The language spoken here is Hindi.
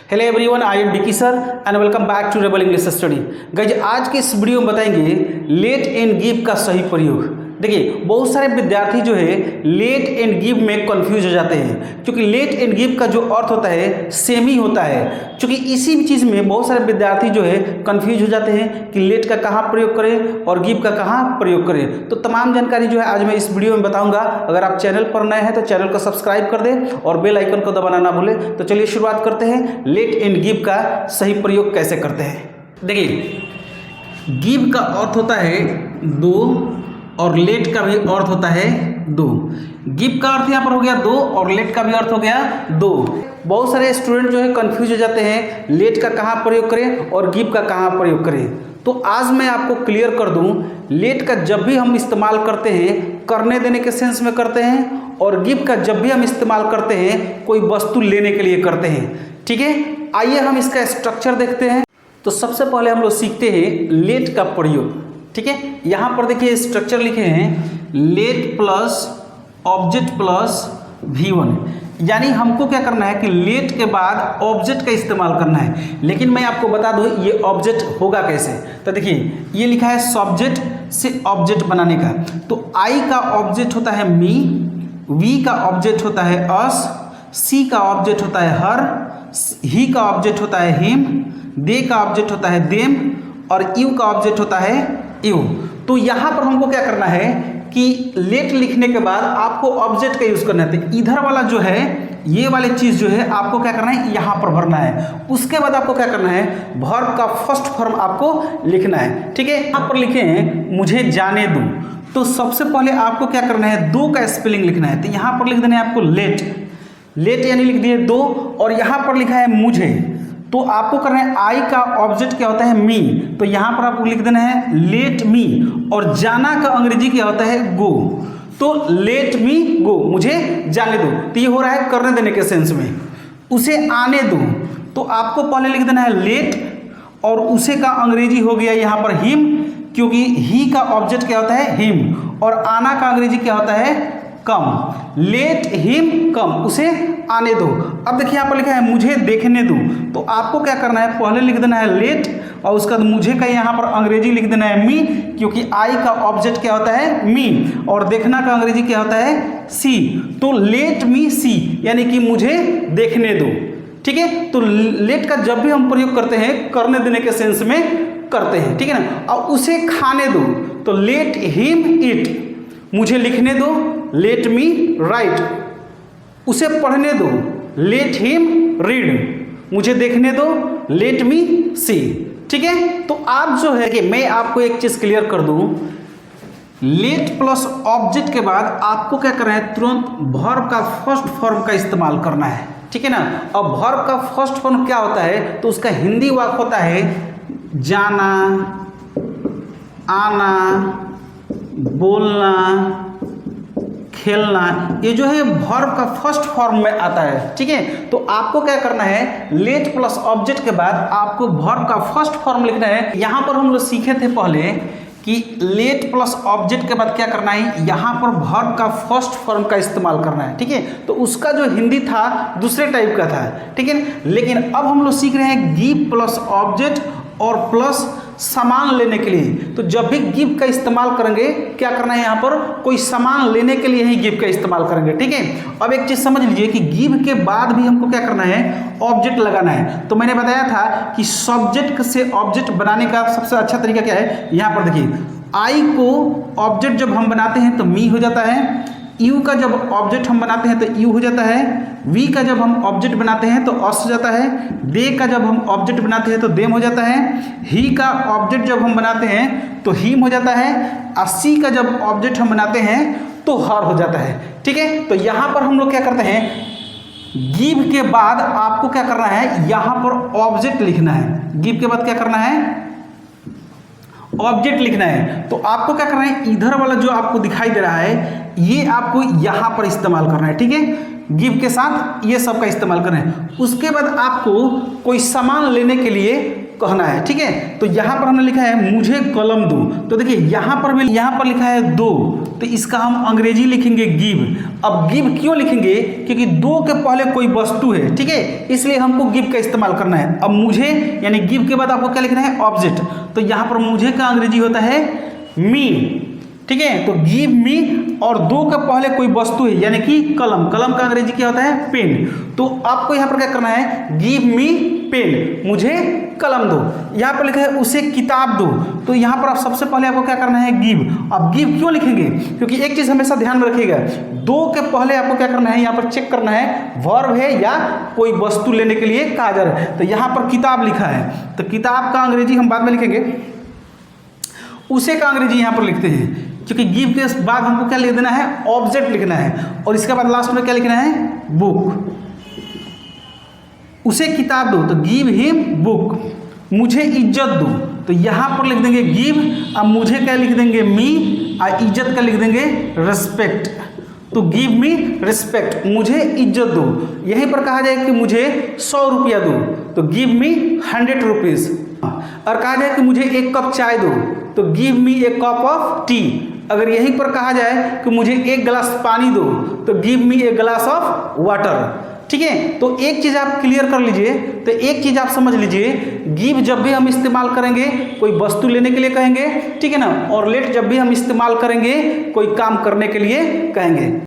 Hello everyone, I am Vicky sir and welcome back to Rebel English study. Guys, आज के इस वीडियो में बताएंगे लेट एंड गिव का सही प्रयोग। देखिए, बहुत सारे विद्यार्थी जो है लेट एंड गिव में कंफ्यूज हो जाते हैं, क्योंकि लेट एंड गिव का जो अर्थ होता है सेम ही होता है। क्योंकि इसी चीज़ में बहुत सारे विद्यार्थी जो है कंफ्यूज हो जाते हैं कि लेट का कहाँ प्रयोग करें और गिव का कहाँ प्रयोग करें। तो तमाम जानकारी जो है आज मैं इस वीडियो में बताऊंगा। अगर आप चैनल पर नए हैं तो चैनल को सब्सक्राइब कर दें और बेल आइकन को दबाना ना भूलें। तो चलिए शुरुआत करते हैं, लेट एंड गिव का सही प्रयोग कैसे करते हैं। देखिए, गिव का अर्थ होता है दो और लेट का भी अर्थ होता है दो। गिव का अर्थ यहाँ पर हो गया दो और लेट का भी अर्थ हो गया दो। बहुत सारे स्टूडेंट जो है कंफ्यूज हो जाते हैं लेट का कहाँ प्रयोग करें और गिव का कहाँ प्रयोग करें। तो आज मैं आपको क्लियर कर दूं, लेट का जब भी हम इस्तेमाल करते हैं करने देने के सेंस में करते हैं, और गिव का जब भी हम इस्तेमाल करते हैं कोई वस्तु लेने के लिए करते हैं। ठीक है, आइए हम इसका स्ट्रक्चर देखते हैं। तो सबसे पहले हम लोग सीखते हैं लेट का प्रयोग। ठीक है, यहाँ पर देखिए स्ट्रक्चर लिखे हैं late plus object plus V1। यानी हमको क्या करना है कि लेट के बाद ऑब्जेक्ट का इस्तेमाल करना है। लेकिन मैं आपको बता दूं ये ऑब्जेक्ट होगा कैसे। तो देखिए, ये लिखा है सब्जेक्ट से ऑब्जेक्ट बनाने का। तो I का ऑब्जेक्ट होता है मी, V का ऑब्जेक्ट होता है अस, C का ऑब्जेक्ट होता है हर, ही का ऑब्जेक्ट होता है हिम, दे का ऑब्जेक्ट होता है देम और यू का ऑब्जेक्ट होता है यू। तो यहाँ पर हमको क्या करना है कि लेट लिखने के बाद आपको ऑब्जेक्ट का यूज़ करना है। तो इधर वाला जो है ये वाली चीज़ जो है आपको क्या करना है यहाँ पर भरना है। उसके बाद आपको क्या करना है वर्ब का फर्स्ट फॉर्म आपको लिखना है। ठीक है, यहाँ पर लिखे हैं मुझे जाने दो। तो सबसे पहले आपको क्या करना है दो का स्पेलिंग लिखना है। तो यहाँ पर लिख देना है आपको लेट, लेट यानी लिख दिए दो, और यहाँ पर लिखा है मुझे। तो आपको करना है आई का ऑब्जेक्ट क्या होता है मी, तो यहाँ पर आपको लिख देना है लेट मी, और जाना का अंग्रेजी क्या होता है गो। तो लेट मी गो, मुझे जाने दो। तो ये हो रहा है करने देने के सेंस में। उसे आने दो, तो आपको पहले लिख देना है लेट, और उसे का अंग्रेजी हो गया यहाँ पर हिम, क्योंकि ही का ऑब्जेक्ट क्या होता है हिम, और आना का अंग्रेजी क्या होता है कम। लेट हिम कम, उसे आने दो। अब देखिए यहाँ पर लिखा है मुझे देखने दो। तो आपको क्या करना है पहले लिख देना है लेट, और उसका मुझे का यहाँ पर अंग्रेजी लिख देना है मी, क्योंकि आई का ऑब्जेक्ट क्या होता है मी, और देखना का अंग्रेजी क्या होता है सी। तो लेट मी सी यानी कि मुझे देखने दो। ठीक है, तो लेट का जब भी हम प्रयोग करते हैं करने देने के सेंस में करते हैं। ठीक है ना। और उसे खाने दो, तो लेट हिम ईट, मुझे लिखने दो लेट मी राइट, उसे पढ़ने दो लेट हिम रीड, मुझे देखने दो लेट मी सी। ठीक है, तो आप जो है कि मैं आपको एक चीज क्लियर कर दूं, लेट प्लस ऑब्जेक्ट के बाद आपको क्या करना है तुरंत वर्ब का फर्स्ट फॉर्म का इस्तेमाल करना है। ठीक है ना। अब वर्ब का फर्स्ट फॉर्म क्या होता है, तो उसका हिंदी वाक्य होता है जाना, आना, बोलना, खेलना। ये जो है वर्ब का फर्स्ट फॉर्म में आता है। ठीक है, तो आपको क्या करना है लेट प्लस ऑब्जेक्ट के बाद आपको वर्ब का फर्स्ट फॉर्म लिखना है। यहां पर हम लोग सीखे थे पहले कि लेट प्लस ऑब्जेक्ट के बाद क्या करना है यहाँ पर वर्ब का फर्स्ट फॉर्म का इस्तेमाल करना है। ठीक है, तो उसका जो हिंदी था दूसरे टाइप का था। ठीक है, लेकिन अब हम लोग सीख रहे हैं गिव प्लस ऑब्जेक्ट और प्लस सामान लेने के लिए। तो जब भी गिव का इस्तेमाल करेंगे क्या करना है यहाँ पर कोई सामान लेने के लिए ही गिव का इस्तेमाल करेंगे। ठीक है, अब एक चीज समझ लीजिए कि गिव के बाद भी हमको क्या करना है ऑब्जेक्ट लगाना है। तो मैंने बताया था कि सब्जेक्ट से ऑब्जेक्ट बनाने का सबसे अच्छा तरीका क्या है। यहाँ पर देखिए, आई को ऑब्जेक्ट जब हम बनाते हैं तो मी हो जाता है, यू का जब ऑब्जेक्ट हम बनाते हैं तो यू हो जाता है, वी का जब हम ऑब्जेक्ट बनाते हैं तो अस हो जाता है, दे का जब हम ऑब्जेक्ट बनाते हैं तो देम हो जाता है, ही का ऑब्जेक्ट जब हम बनाते हैं तो हीम हो जाता है, और सी का जब ऑब्जेक्ट हम बनाते हैं तो हर हो जाता है। ठीक है, तो यहाँ पर हम लोग क्या करते हैं गिव के बाद आपको क्या करना है यहाँ पर ऑब्जेक्ट लिखना है। गिव के बाद क्या करना है ऑब्जेक्ट लिखना है। तो आपको क्या करना है इधर वाला जो आपको दिखाई दे रहा है ये आपको यहां पर इस्तेमाल करना है। ठीक है, गिव के साथ ये सब का इस्तेमाल करना है। उसके बाद आपको कोई सामान लेने के लिए कहना है। ठीक है, तो यहाँ पर हमने लिखा है मुझे कलम दो, तो देखिए यहाँ पर लिखा है दो, तो इसका हम अंग्रेजी लिखेंगे गिव। अब गिव क्यों लिखेंगे, क्योंकि दो के पहले कोई वस्तु है, ठीक है, इसलिए हमको गिव का इस्तेमाल करना है। अब मुझे यानी गिव के बाद आपको क्या लिखना है, ऑब्जेक्ट, तो यहाँ पर मुझे का अंग्रेजी होता है मी। ठीक है, तो गिव मी और दो के पहले कोई वस्तु है यानी कि कलम, कलम का अंग्रेजी क्या होता है, पेन। तो आपको यहाँ पर क्या करना है, गिव मी पेन, मुझे कलम दो। यहाँ पर लिखा है उसे किताब दो, तो यहाँ पर आप सबसे पहले आपको क्या करना है, गिव। अब गिव क्यों लिखेंगे, क्योंकि एक चीज हमेशा ध्यान में रखिएगा, दो के पहले आपको क्या करना है, यहाँ पर चेक करना है वर्ब है या कोई वस्तु लेने के लिए कहा जा रहा है। तो यहाँ पर किताब लिखा है, तो किताब का अंग्रेजी हम बाद में लिखेंगे, उसे का अंग्रेजी यहाँ पर लिखते हैं, क्योंकि गिव के बाद हमको क्या लिख देना है, ऑब्जेक्ट लिखना है, और इसके बाद लास्ट में क्या लिखना है, बुक। उसे किताब दो, तो गिव हिम बुक। मुझे इज्जत दो, तो यहाँ पर लिख देंगे गिव, अब मुझे क्या लिख देंगे, मी, और इज्जत का लिख देंगे रिस्पेक्ट। तो गिव मी रिस्पेक्ट, मुझे इज्जत दो। यहीं पर कहा जाए कि मुझे 100 रुपया दो, तो गिव मी 100 रुपीज़। और कहा जाए कि मुझे एक कप चाय दो, तो give me A cup of T. अगर यहीं पर कहा जाए कि मुझे एक गिलास पानी दो, तो गिव मी ए गिलास ऑफ वाटर। ठीक है, तो एक चीज़ आप क्लियर कर लीजिए, तो एक चीज़ आप समझ लीजिए, गिव जब भी हम इस्तेमाल करेंगे कोई वस्तु लेने के लिए कहेंगे, ठीक है ना, और लेट जब भी हम इस्तेमाल करेंगे कोई काम करने के लिए कहेंगे।